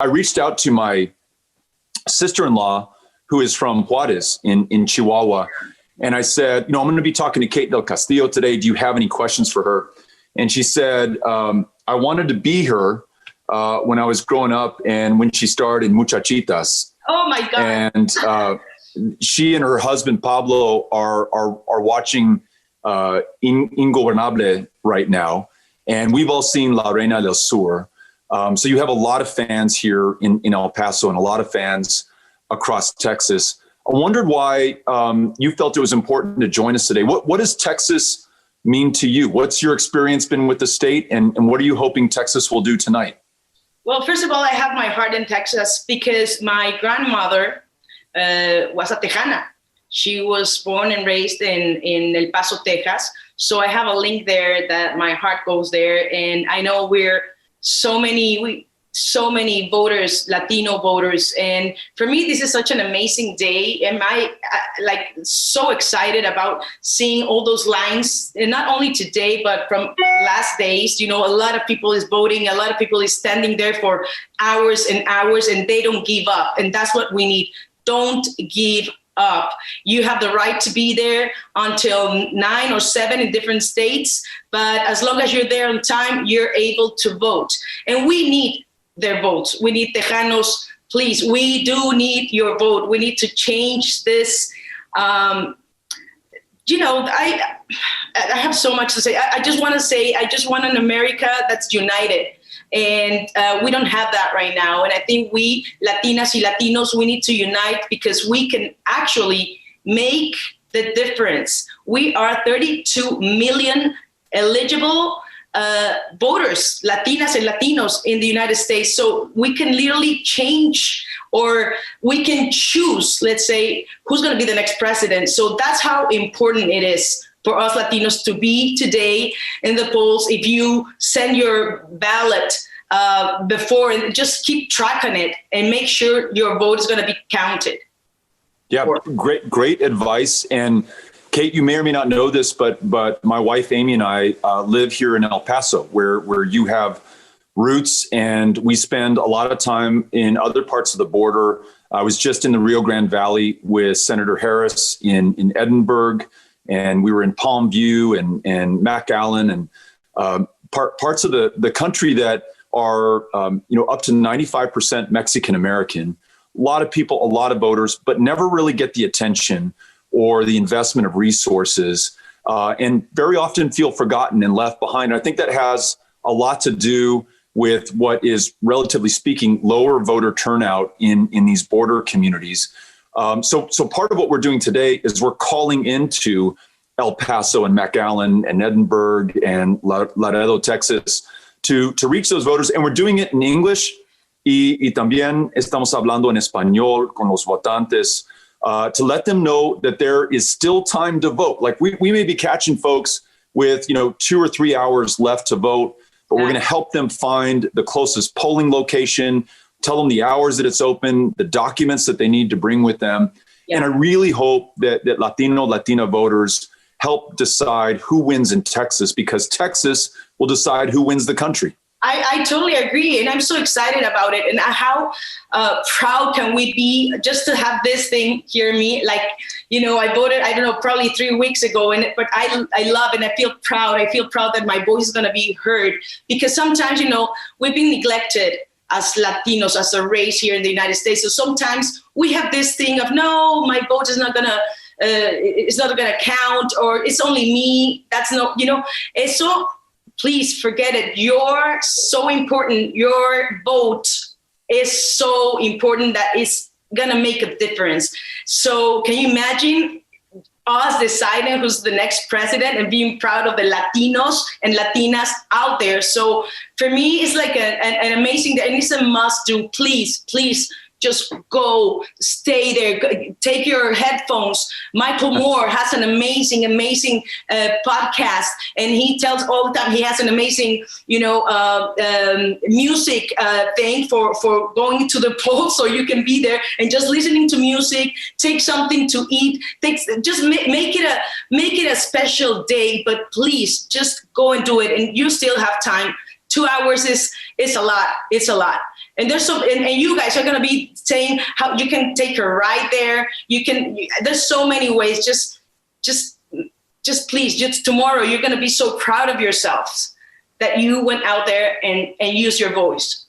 I reached out to my sister-in-law, who is from Juarez in Chihuahua. And I said, I'm going to be talking to Kate del Castillo today. Do you have any questions for her? And she said, I wanted to be her when I was growing up and when she starred in Muchachitas. Oh my God. And she and her husband, Pablo, are watching Ingobernable right now. And we've all seen La Reina del Sur. So you have a lot of fans here in El Paso and a lot of fans across Texas. I wondered why you felt it was important to join us today. What does Texas mean to you? What's your experience been with the state, and what are you hoping Texas will do tonight? Well, first of all, I have my heart in Texas because my grandmother was a Tejana. She was born and raised in El Paso, Texas. So I have a link there that my heart goes there. And I know we're so many voters, Latino voters. And for me, this is such an amazing day. And I so excited about seeing all those lines, and not only today, but from last days. A lot of people is voting. A lot of people is standing there for hours and hours, and they don't give up. And that's what we need. Don't give up. You have the right to be there until 9 or 7 in different states. But as long as you're there on time, you're able to vote. And we need their votes. We need Tejanos, please. We do need your vote. We need to change this. I have so much to say. I just want an America that's united. And we don't have that right now. And I think we, Latinas y Latinos, we need to unite because we can actually make the difference. We are 32 million eligible voters, Latinas and Latinos in the United States. So we can literally change, or we can choose, let's say, who's going to be the next president. So that's how important it is for us Latinos to be today in the polls. If you send your ballot before, and just keep track on it and make sure your vote is going to be counted. Yeah, great advice. And Kate, you may or may not know this, but my wife Amy and I live here in El Paso, where you have roots, and we spend a lot of time in other parts of the border. I was just in the Rio Grande Valley with Senator Harris in Edinburgh, and we were in Palm View and McAllen, and parts of the country that are up to 95% Mexican American. A lot of people, a lot of voters, but never really get the attention or the investment of resources, and very often feel forgotten and left behind. I think that has a lot to do with what is, relatively speaking, lower voter turnout in these border communities. So part of what we're doing today is we're calling into El Paso and McAllen and Edinburgh and Laredo, Texas, to reach those voters. And we're doing it in English. Y también estamos hablando en español con los votantes, to let them know that there is still time to vote. Like we may be catching folks with 2 or 3 hours left to vote, but we're going to help them find the closest polling location, tell them the hours that it's open, the documents that they need to bring with them. Yeah. And I really hope that Latina voters help decide who wins in Texas, because Texas will decide who wins the country. I totally agree. And I'm so excited about it. And how proud can we be just to have this thing hear me? Like, I voted, probably 3 weeks ago, but I love and I feel proud. I feel proud that my voice is going to be heard, because sometimes, we've been neglected as Latinos, as a race here in the United States. So sometimes we have this thing of, no, my vote is not going to, it's not going to count, or it's only me. That's no, it's so. Please forget it. You're so important. Your vote is so important that it's going to make a difference. So can you imagine us deciding who's the next president and being proud of the Latinos and Latinas out there? So for me, it's like an amazing day, and it's a must do. Please, just go, stay there, take your headphones. Michael Moore has an amazing podcast, and he tells all the time he has an amazing, music thing for going to the polls, so you can be there and just listening to music, take something to eat, just make it a special day. But please, just go and do it, and you still have time. 2 hours is a lot. It's a lot. And there's and you guys are going to be saying how you can take her right there. There's so many ways. Just please, just tomorrow, you're going to be so proud of yourselves that you went out there and used your voice.